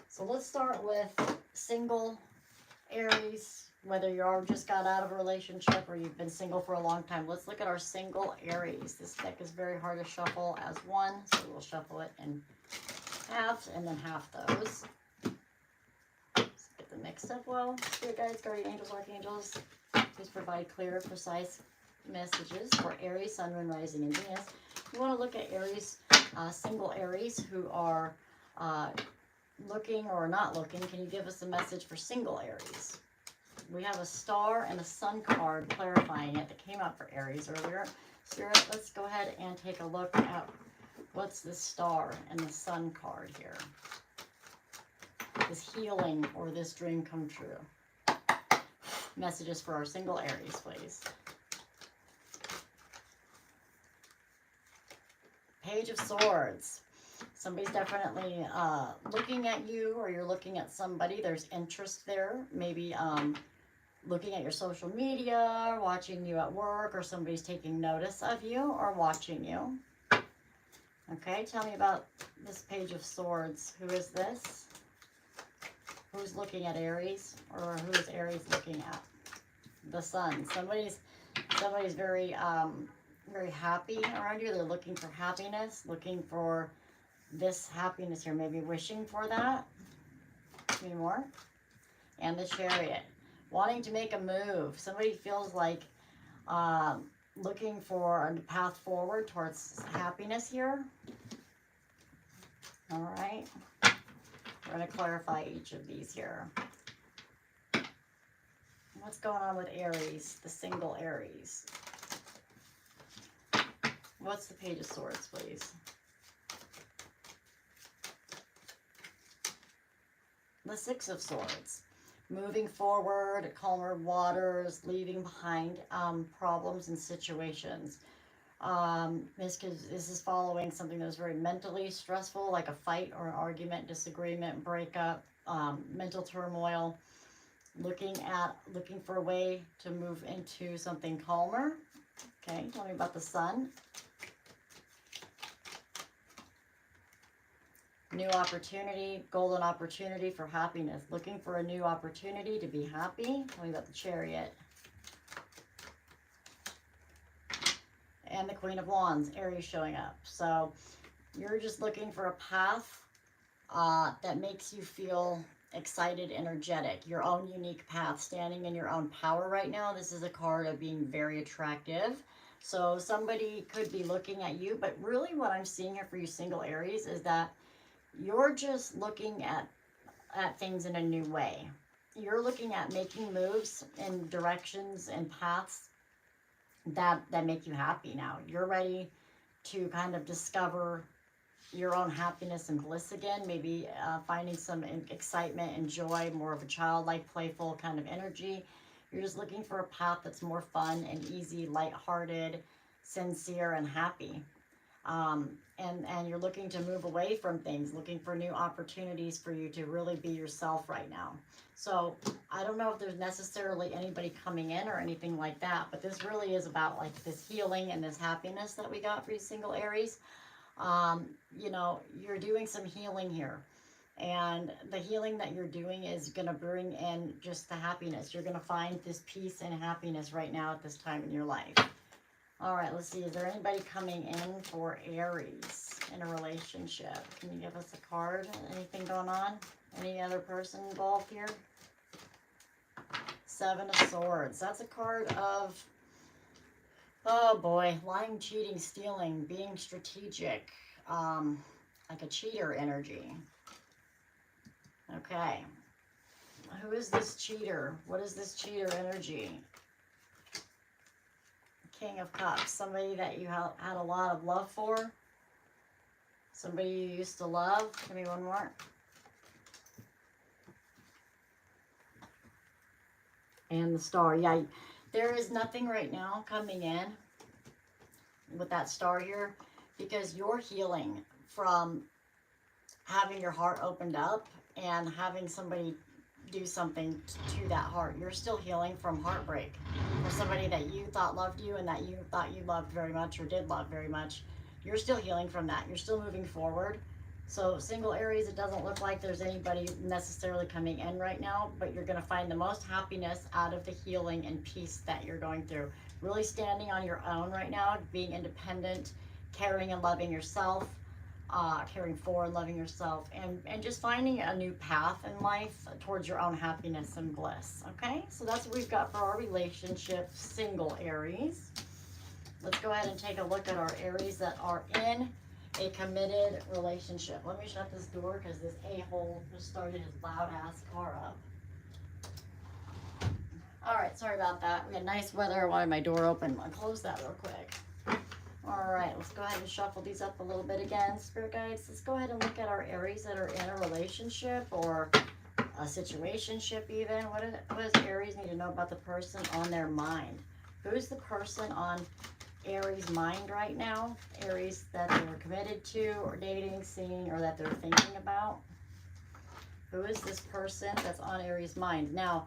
So let's start with single Aries, whether you just got out of a relationship or you've been single for a long time. Let's look at our single Aries. This deck is very hard to shuffle as one, so we'll shuffle it in half and then half those. Let's get the mix up well. Spirit guides, guardian angels, archangels, please provide clear, precise messages for Aries, Sun, Moon, Rising, and Venus. You want to look at Aries, single Aries who are looking or not looking. Can you give us a message for single Aries? We have a star and a sun card clarifying it that came up for Aries earlier. Spirit, let's go ahead and take a look at what's the star and the sun card here. This healing or this dream come true. Messages for our single Aries, please. Page of Swords. Somebody's definitely looking at you, or you're looking at somebody. There's interest there. Maybe looking at your social media, watching you at work, or somebody's taking notice of you or watching you. Okay, tell me about this Page of Swords. Who is this? Who's looking at Aries, or who is Aries looking at? The sun. Somebody's very very happy around you. They're looking for happiness, looking for this happiness here, maybe wishing for that. Any more? And the Chariot. wanting to make a move. Somebody feels like looking for a path forward towards happiness here. All right. We're going to clarify each of these here. What's going on with Aries, the single Aries? What's the Page of Swords, please? The Six of Swords. Moving forward, calmer waters, leaving behind problems and situations. This is following something that was very mentally stressful, like a fight or an argument, disagreement, breakup, mental turmoil. Looking for a way to move into something calmer. Okay, tell me about the Sun. New opportunity, golden opportunity for happiness. Looking for a new opportunity to be happy. Tell me about the Chariot. And the Queen of Wands, Aries showing up. So you're just looking for a path that makes you feel excited, energetic, your own unique path, standing in your own power right now. This is a card of being very attractive. So somebody could be looking at you, but really what I'm seeing here for you single Aries is that you're just looking at things in a new way. You're looking at making moves in directions and paths that make you happy now. You're ready to kind of discover your own happiness and bliss again, maybe finding some excitement and joy, more of a childlike, playful kind of energy. You're just looking for a path that's more fun and easy, lighthearted, sincere, and happy. And you're looking to move away from things, looking for new opportunities for you to really be yourself right now. So I don't know if there's necessarily anybody coming in or anything like that, but this really is about like this healing and this happiness that we got for you single Aries. You know, you're doing some healing here. And the healing that you're doing is going to bring in just the happiness. You're going to find this peace and happiness right now at this time in your life. All right, let's see. Is there anybody coming in for Aries in a relationship? Can you give us a card? Anything going on? Any other person involved here? Seven of Swords. That's a card of, oh boy, lying, cheating, stealing, being strategic, like a cheater energy. Okay. Who is this cheater? What is this cheater energy? King of Cups. Somebody that you had a lot of love for. Somebody you used to love. Give me one more. And the Star. Yeah, there is nothing right now coming in with that Star here because you're healing from having your heart opened up and having somebody do something to that heart. You're still healing from heartbreak for somebody that you thought loved you and that you thought you loved very much or did love very much. You're still healing from that. You're still moving forward. So single Aries, it doesn't look like there's anybody necessarily coming in right now, but you're going to find the most happiness out of the healing and peace that you're going through. Really standing on your own right now, being independent, caring and loving yourself, caring for and loving yourself, and just finding a new path in life towards your own happiness and bliss. Okay, so that's what we've got for our relationship, single Aries. Let's go ahead and take a look at our Aries that are in a committed relationship. Let me shut this door because this a-hole just started his loud ass car up. All right, sorry about that. We had nice weather. I wanted my door open. I'll close that real quick. All right, let's go ahead and shuffle these up a little bit again. Spirit guides, let's go ahead and look at our Aries that are in a relationship or a situationship even. What does Aries need to know about the person on their mind? Who's the person on Aries' mind right now? Aries that they're committed to or dating, seeing, or that they're thinking about? Who is this person that's on Aries' mind? Now,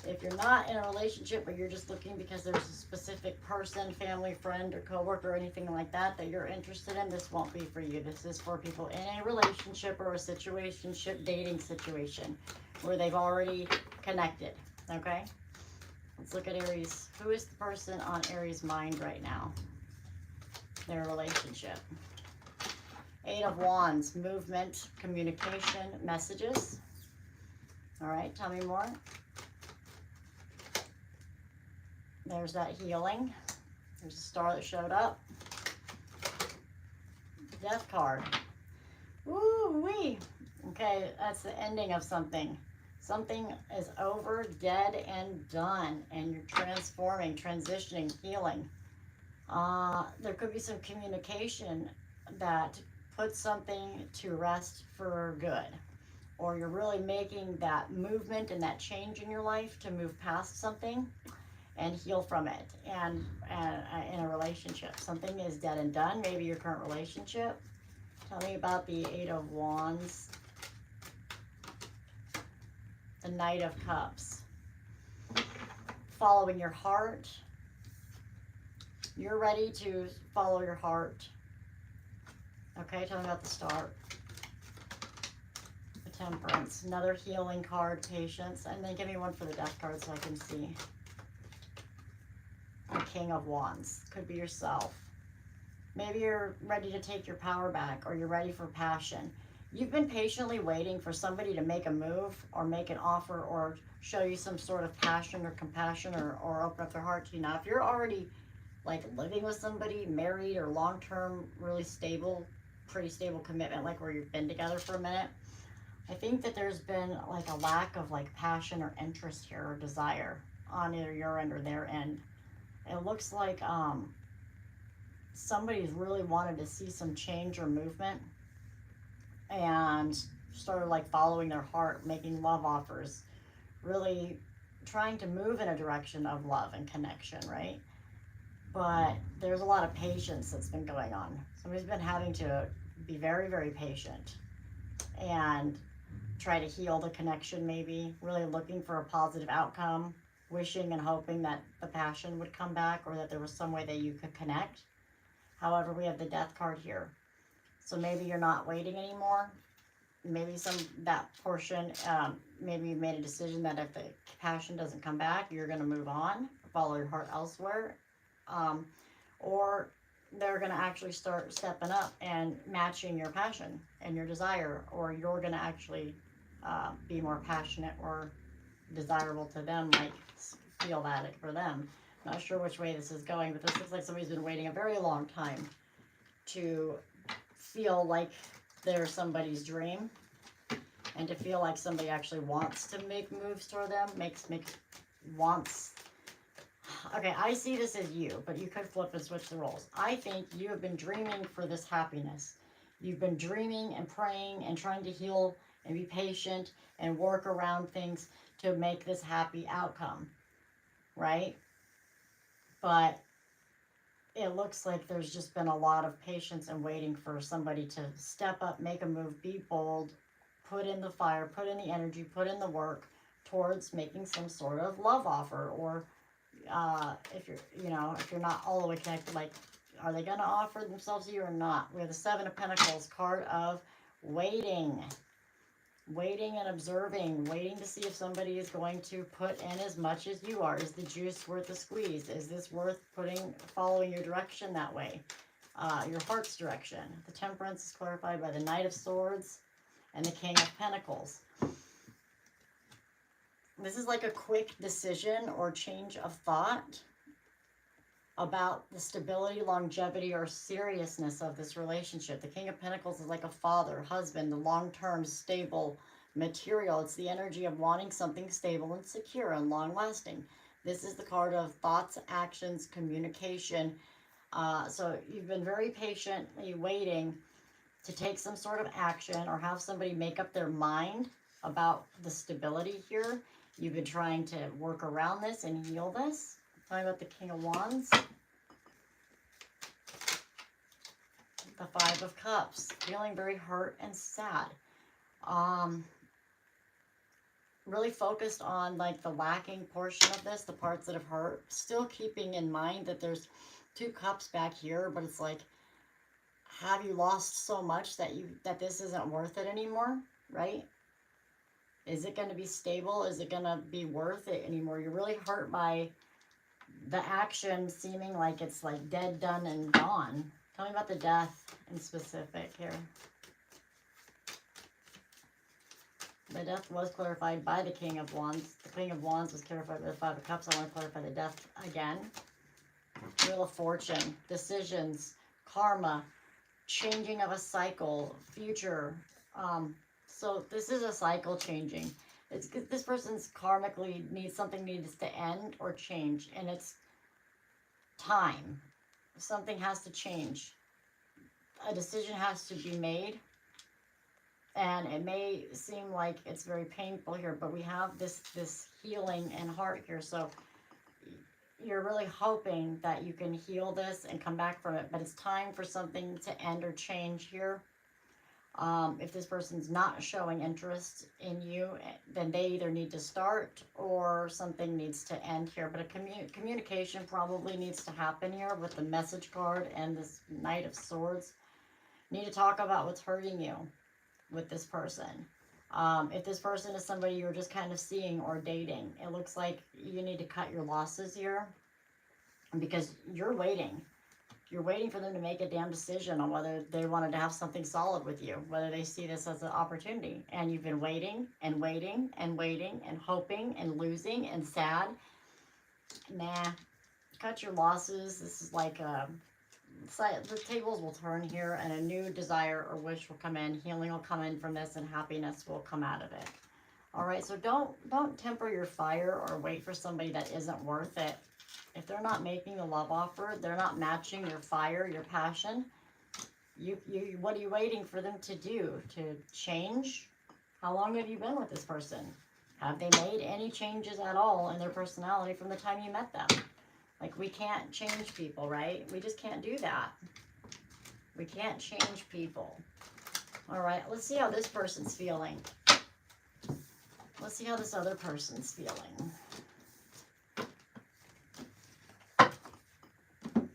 if you're not in a relationship or you're just looking because there's a specific person, family, friend, or coworker or anything like that that you're interested in, this won't be for you. This is for people in a relationship or a situationship, dating situation where they've already connected, okay? Let's look at Aries. Who is the person on Aries' mind right now? Their relationship. Eight of Wands, movement, communication, messages. All right, tell me more. There's that healing. There's a star that showed up. Death card. Woo-wee. Okay, that's the ending of something. Something is over, dead, and done, and you're transforming, transitioning, healing. There could be some communication that puts something to rest for good, or you're really making that movement and that change in your life to move past something and heal from it. And in a relationship, something is dead and done. Maybe your current relationship. Tell me about the Eight of Wands, the Knight of Cups. Following your heart. You're ready to follow your heart. Okay, tell me about the Star. The Temperance. Another healing card, Patience. And then give me one for the Death card so I can see. The King of Wands. Could be yourself. Maybe you're ready to take your power back, or you're ready for passion. You've been patiently waiting for somebody to make a move or make an offer or show you some sort of passion or compassion or open up their heart to you. Now, if you're already like living with somebody, married or long-term, really stable, pretty stable commitment, like where you've been together for a minute, I think that there's been like a lack of like passion or interest here or desire on either your end or their end. It looks like somebody's really wanted to see some change or movement and started like following their heart, making love offers, really trying to move in a direction of love and connection, right? But there's a lot of patience that's been going on. Somebody's been having to be very, very patient and try to heal the connection, maybe really looking for a positive outcome, wishing and hoping that the passion would come back or that there was some way that you could connect. However, we have the Death card here. So maybe you're not waiting anymore. Maybe that portion, maybe you've made a decision that if the passion doesn't come back, you're going to move on, follow your heart elsewhere. Or they're going to actually start stepping up and matching your passion and your desire, or you're going to actually be more passionate or desirable to them, like feel that for them. Not sure which way this is going, but this looks like somebody's been waiting a very long time to feel like they're somebody's dream and to feel like somebody actually wants to make moves toward them, wants. Okay, I see this as you, but you could flip and switch the roles. I think you have been dreaming for this happiness. You've been dreaming and praying and trying to heal and be patient and work around things to make this happy outcome, right? But it looks like there's just been a lot of patience and waiting for somebody to step up, make a move, be bold, put in the fire, put in the energy, put in the work towards making some sort of love offer. Or if you're not all the way connected, like, are they going to offer themselves to you or not? We have the Seven of Pentacles, card of waiting. Waiting and observing, waiting to see if somebody is going to put in as much as you are. Is the juice worth the squeeze? Is this worth following your direction that way? Your heart's direction. The Temperance is clarified by the Knight of Swords and the King of Pentacles. This is like a quick decision or change of thought about the stability, longevity, or seriousness of this relationship. The King of Pentacles is like a father, husband, the long-term, stable material. It's the energy of wanting something stable and secure and long-lasting. This is the card of thoughts, actions, communication. So you've been very patiently waiting to take some sort of action or have somebody make up their mind about the stability here. You've been trying to work around this and heal this. Talking about the King of Wands. The Five of Cups. Feeling very hurt and sad. Really focused on like the lacking portion of this, the parts that have hurt. Still keeping in mind that there's two cups back here, but it's like, have you lost so much that this isn't worth it anymore, right? Is it going to be stable? Is it going to be worth it anymore? You're really hurt by the action seeming like it's like dead, done, and gone. Tell me about the Death in specific here. The Death was clarified by the King of Wands. The King of Wands was clarified by the Five of Cups. I want to clarify the Death again. Wheel of Fortune, decisions, karma, changing of a cycle, future. So this is a cycle changing. It's this person's karmically needs to end or change, and it's time. Something has to change. A decision has to be made, and it may seem like it's very painful here, but we have this healing and heart here. So you're really hoping that you can heal this and come back from it, but it's time for something to end or change here. If this person's not showing interest in you, then they either need to start or something needs to end here. But a communication probably needs to happen here with the message card and this Knight of Swords. You need to talk about what's hurting you with this person. If this person is somebody you're just kind of seeing or dating, it looks like you need to cut your losses here because you're waiting. You're waiting for them to make a damn decision on whether they wanted to have something solid with you, whether they see this as an opportunity. And you've been waiting and waiting and waiting and hoping and losing and sad. Nah, cut your losses. This is like the tables will turn here and a new desire or wish will come in. Healing will come in from this and happiness will come out of it. All right, so don't temper your fire or wait for somebody that isn't worth it. If they're not making the love offer, they're not matching your fire, your passion, what are you waiting for them to do? To change? How long have you been with this person? Have they made any changes at all in their personality from the time you met them? Like, we can't change people, right? We just can't do that. We can't change people. All right, let's see how this person's feeling. Let's see how this other person's feeling.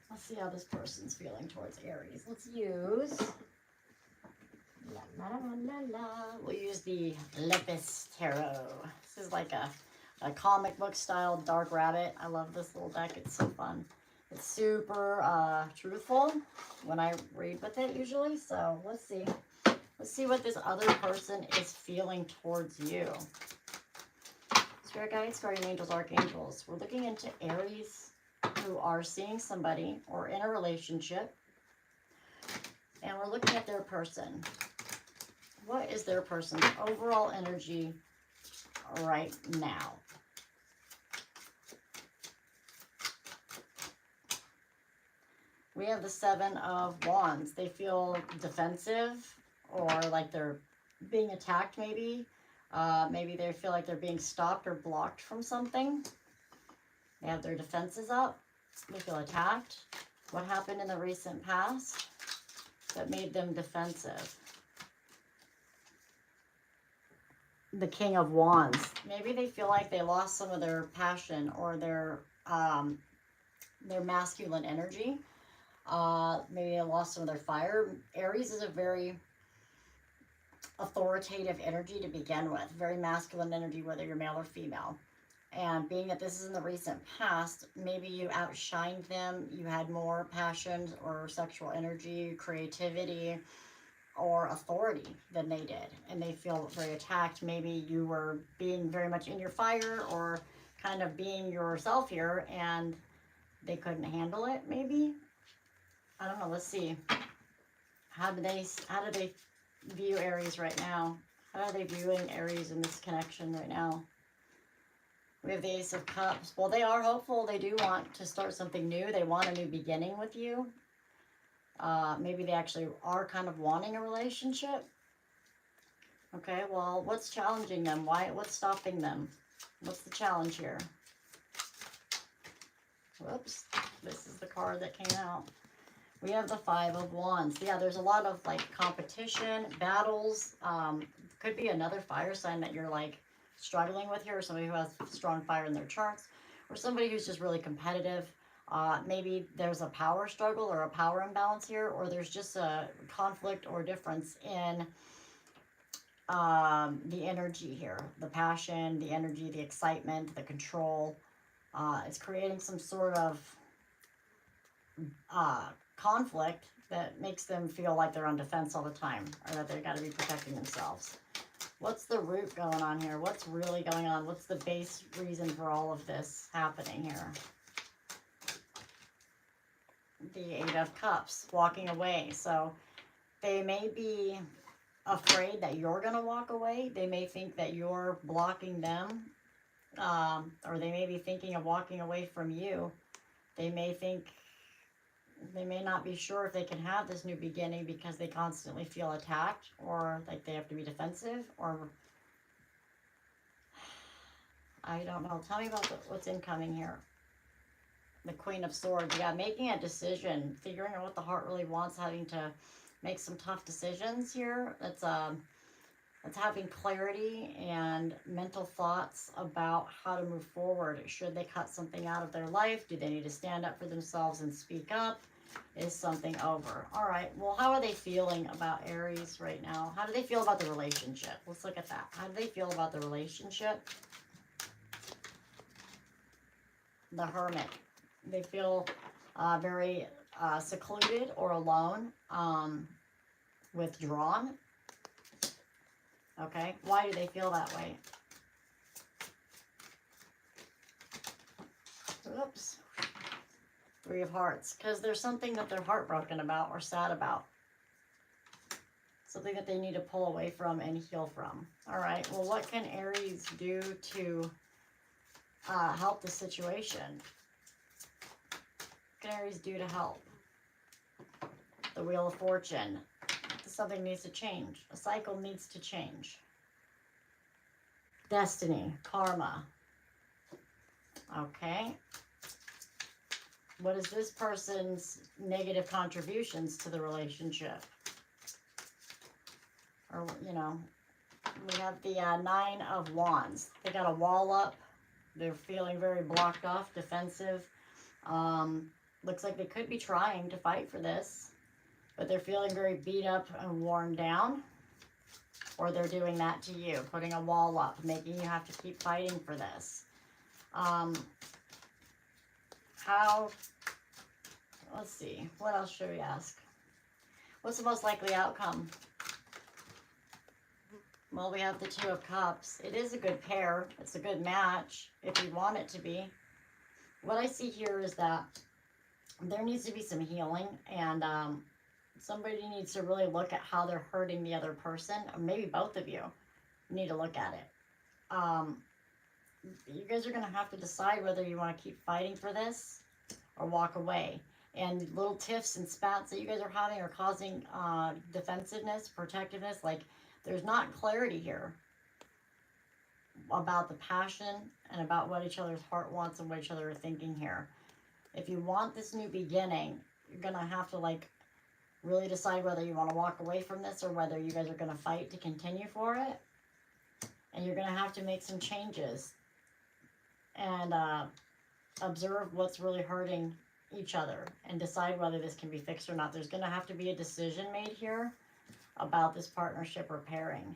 Let's see how this person's feeling towards Aries. Let's use... We'll use the Lepus Tarot. This is like a comic book style dark rabbit. I love this little deck. It's so fun. It's super truthful when I read with it usually. So let's see. Let's see what this other person is feeling towards you. Spirit guides, guardian angels, archangels. We're looking into Aries who are seeing somebody or in a relationship. And we're looking at their person. What is their person's overall energy right now? We have the Seven of Wands. They feel defensive or like they're being attacked maybe. Maybe they feel like they're being stopped or blocked from something. They have their defenses up. They feel attacked. What happened in the recent past that made them defensive? The King of Wands. Maybe they feel like they lost some of their passion or their masculine energy. Maybe they lost some of their fire. Aries is a very authoritative energy to begin with. Very masculine energy, whether you're male or female. And being that this is in the recent past, maybe you outshined them. You had more passion or sexual energy, creativity, or authority than they did, and they feel very attacked. Maybe you were being very much in your fire or kind of being yourself here and they couldn't handle it. Maybe, I don't know. Let's see. How do they view Aries right now? How are they viewing Aries in this connection right now? We have the Ace of Cups. Well, they are hopeful. They do want to start something new. They want a new beginning with you. Maybe they actually are kind of wanting a relationship. Okay, well, what's challenging them? What's stopping them? What's the challenge here? Whoops, this is the card that came out. We have the Five of Wands. Yeah, there's a lot of like competition, battles. Could be another fire sign that you're like struggling with here, or somebody who has strong fire in their charts, or somebody who's just really competitive. Maybe there's a power struggle or a power imbalance here, or there's just a conflict or difference in the energy here. The passion, the energy, the excitement, the control. It's creating some sort of conflict that makes them feel like they're on defense all the time, or that they've got to be protecting themselves. What's the root going on here? What's really going on? What's the base reason for all of this happening here? The Eight of Cups, walking away. So they may be afraid that you're going to walk away. They may think that you're blocking them. Or they may be thinking of walking away from you. They may not be sure if they can have this new beginning because they constantly feel attacked, or like they have to be defensive, or I don't know. Tell me about what's incoming here. The Queen of Swords. Yeah, making a decision, figuring out what the heart really wants, having to make some tough decisions here. That's having clarity and mental thoughts about how to move forward. Should they cut something out of their life? Do they need to stand up for themselves and speak up? Is something over? All right, well, how are they feeling about Aries right now? How do they feel about the relationship? Let's look at that. How do they feel about the relationship? The Hermit. They feel very secluded or alone, withdrawn. Okay, why do they feel that way? Oops. Three of Hearts. Because there's something that they're heartbroken about or sad about. Something that they need to pull away from and heal from. All right, well, what can Aries do to help the situation? What can Aries do to help? The Wheel of Fortune. Something needs to change. A cycle needs to change. Destiny. Karma. Okay. What is this person's negative contributions to the relationship? Or, you know, we have the Nine of Wands. They got a wall up. They're feeling very blocked off, defensive. Looks like they could be trying to fight for this, but they're feeling very beat up and worn down. Or they're doing that to you, putting a wall up, making you have to keep fighting for this. Let's see, what else should we ask? What's the most likely outcome? Well, we have the Two of Cups. It is a good pair. It's a good match if you want it to be. What I see here is that there needs to be some healing, and somebody needs to really look at how they're hurting the other person, or maybe both of you need to look at it. You guys are going to have to decide whether you want to keep fighting for this or walk away. And little tiffs and spats that you guys are having are causing defensiveness, protectiveness. Like, there's not clarity here about the passion and about what each other's heart wants and what each other are thinking here. If you want this new beginning, you're going to have to, like, really decide whether you want to walk away from this or whether you guys are going to fight to continue for it. And you're going to have to make some changes and observe what's really hurting each other and decide whether this can be fixed or not. There's going to have to be a decision made here about this partnership or pairing.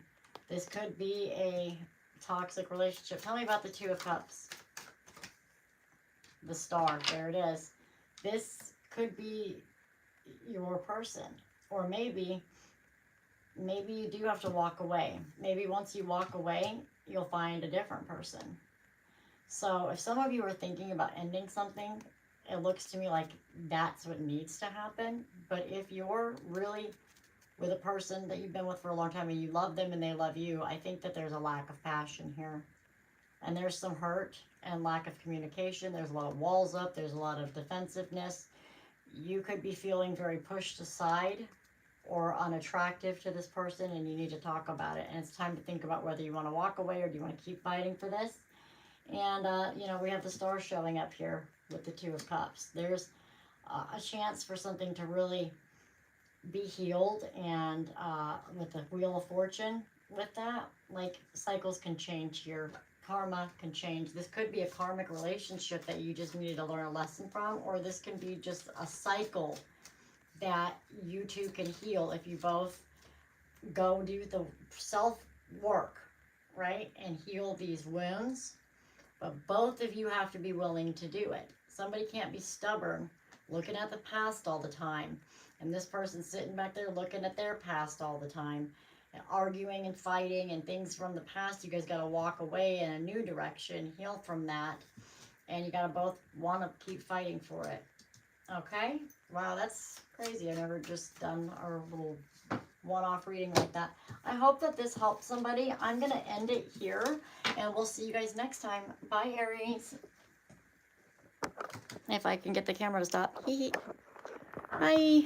This could be a toxic relationship. Tell me about the Two of Cups. The Star. There it is. This could be your person. Or maybe you do have to walk away. Maybe once you walk away, you'll find a different person. So if some of you are thinking about ending something, it looks to me like that's what needs to happen. But if you're really with a person that you've been with for a long time and you love them and they love you, I think that there's a lack of passion here. And there's some hurt and lack of communication. There's a lot of walls up. There's a lot of defensiveness. You could be feeling very pushed aside or unattractive to this person, and you need to talk about it. And it's time to think about whether you want to walk away or do you want to keep fighting for this. And, you know, we have the Star showing up here with the Two of Cups. There's a chance for something to really be healed, and with the Wheel of Fortune with that, like, cycles can change here. Karma can change. This could be a karmic relationship that you just needed to learn a lesson from, or this can be just a cycle that you two can heal if you both go do the self-work, right, and heal these wounds. But both of you have to be willing to do it. Somebody can't be stubborn, looking at the past all the time, and this person's sitting back there looking at their past all the time, arguing and fighting and things from the past. You guys got to walk away in a new direction, heal from that, and you got to both want to keep fighting for it. Okay? Wow, that's crazy. I've never just done a little one-off reading like that. I hope that this helps somebody. I'm going to end it here, and we'll see you guys next time. Bye, Aries. If I can get the camera to stop. Bye.